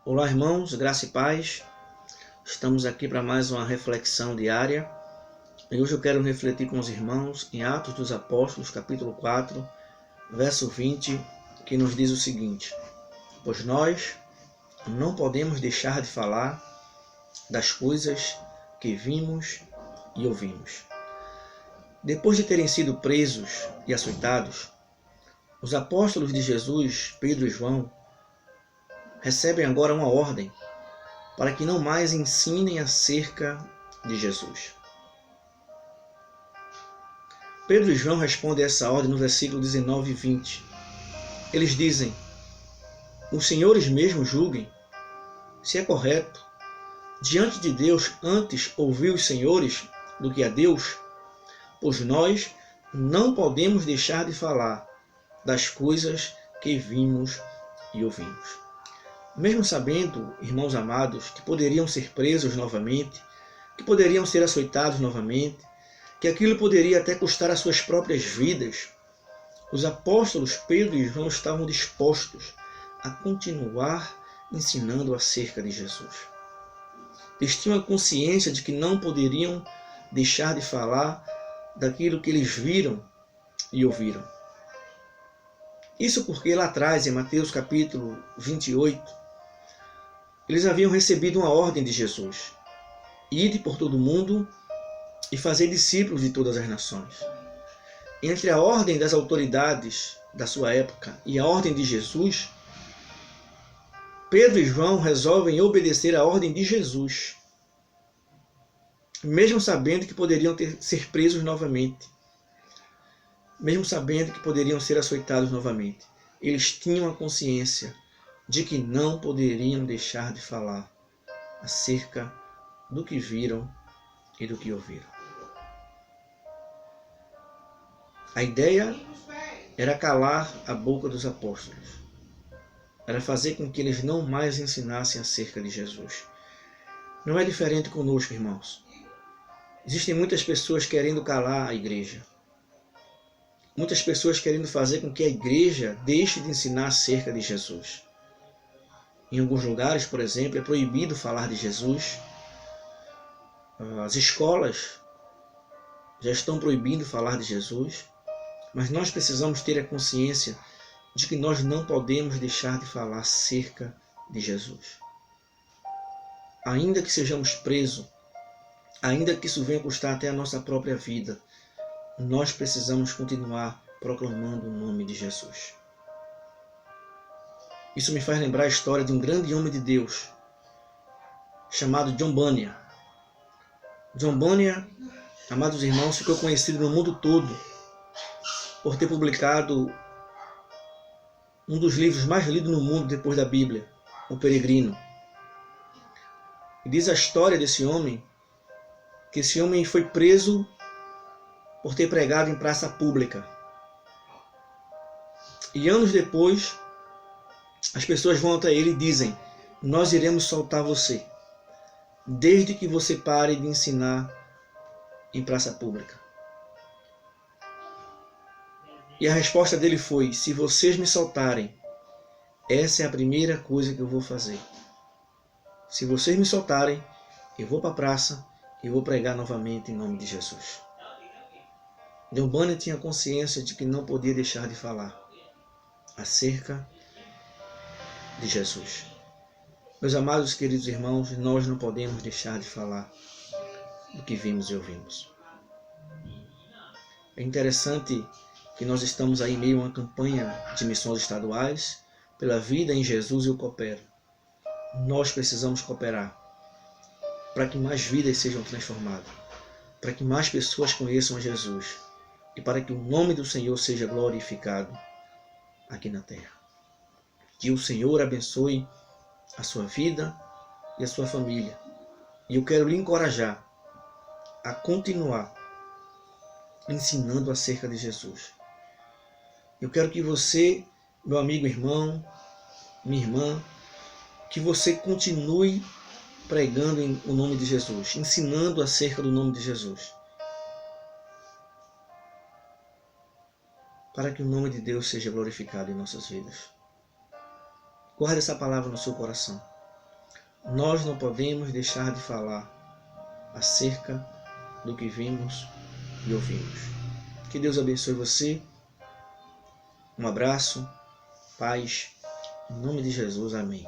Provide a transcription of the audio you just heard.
Olá, irmãos, graça e paz. Estamos aqui para mais uma reflexão diária. E hoje eu quero refletir com os irmãos em Atos dos Apóstolos, capítulo 4, verso 20, que nos diz o seguinte: Pois nós não podemos deixar de falar das coisas que vimos e ouvimos. Depois de terem sido presos e açoitados, os apóstolos de Jesus, Pedro e João, recebem agora uma ordem para que não mais ensinem acerca de Jesus. Pedro e João respondem a essa ordem no versículo 19 e 20. Eles dizem: os senhores mesmos julguem se é correto, diante de Deus, antes ouvir os senhores do que a Deus, pois nós não podemos deixar de falar das coisas que vimos e ouvimos. Mesmo sabendo, irmãos amados, que poderiam ser presos novamente, que poderiam ser açoitados novamente, que aquilo poderia até custar as suas próprias vidas, os apóstolos Pedro e João estavam dispostos a continuar ensinando acerca de Jesus. Eles tinham a consciência de que não poderiam deixar de falar daquilo que eles viram e ouviram. Isso porque lá atrás, em Mateus capítulo 28, eles haviam recebido uma ordem de Jesus: ide por todo o mundo e fazer discípulos de todas as nações. Entre a ordem das autoridades da sua época e a ordem de Jesus, Pedro e João resolvem obedecer à ordem de Jesus, mesmo sabendo que poderiam ser presos novamente, mesmo sabendo que poderiam ser açoitados novamente. Eles tinham a consciência de que não poderiam deixar de falar acerca do que viram e do que ouviram. A ideia era calar a boca dos apóstolos, era fazer com que eles não mais ensinassem acerca de Jesus. Não é diferente conosco, irmãos. Existem muitas pessoas querendo calar a igreja. Muitas pessoas querendo fazer com que a igreja deixe de ensinar acerca de Jesus. Em alguns lugares, por exemplo, é proibido falar de Jesus. As escolas já estão proibindo falar de Jesus. Mas nós precisamos ter a consciência de que nós não podemos deixar de falar acerca de Jesus. Ainda que sejamos presos, ainda que isso venha custar até a nossa própria vida, nós precisamos continuar proclamando o nome de Jesus. Isso me faz lembrar a história de um grande homem de Deus, chamado John Bunyan. John Bunyan, amados irmãos, ficou conhecido no mundo todo por ter publicado um dos livros mais lidos no mundo depois da Bíblia, O Peregrino. E diz a história desse homem, que esse homem foi preso por ter pregado em praça pública. E anos depois, as pessoas vão até ele e dizem: nós iremos soltar você, desde que você pare de ensinar em praça pública. E a resposta dele foi: se vocês me soltarem, essa é a primeira coisa que eu vou fazer. Se vocês me soltarem, eu vou para a praça e vou pregar novamente em nome de Jesus. John Bunyan tinha consciência de que não podia deixar de falar acerca de Jesus. Meus amados queridos irmãos, nós não podemos deixar de falar do que vimos e ouvimos. É interessante que nós estamos aí em meio a uma campanha de missões estaduais pela vida em Jesus eu coopero. Nós precisamos cooperar para que mais vidas sejam transformadas, para que mais pessoas conheçam a Jesus e para que o nome do Senhor seja glorificado aqui na terra. Que o Senhor abençoe a sua vida e a sua família. E eu quero lhe encorajar a continuar ensinando acerca de Jesus. Eu quero que você, meu amigo irmão, minha irmã, que você continue pregando o nome de Jesus, ensinando acerca do nome de Jesus, para que o nome de Deus seja glorificado em nossas vidas. Guarde essa palavra no seu coração. nós não podemos deixar de falar acerca do que vimos e ouvimos. Que Deus abençoe você. Um abraço, paz, em nome de Jesus, amém.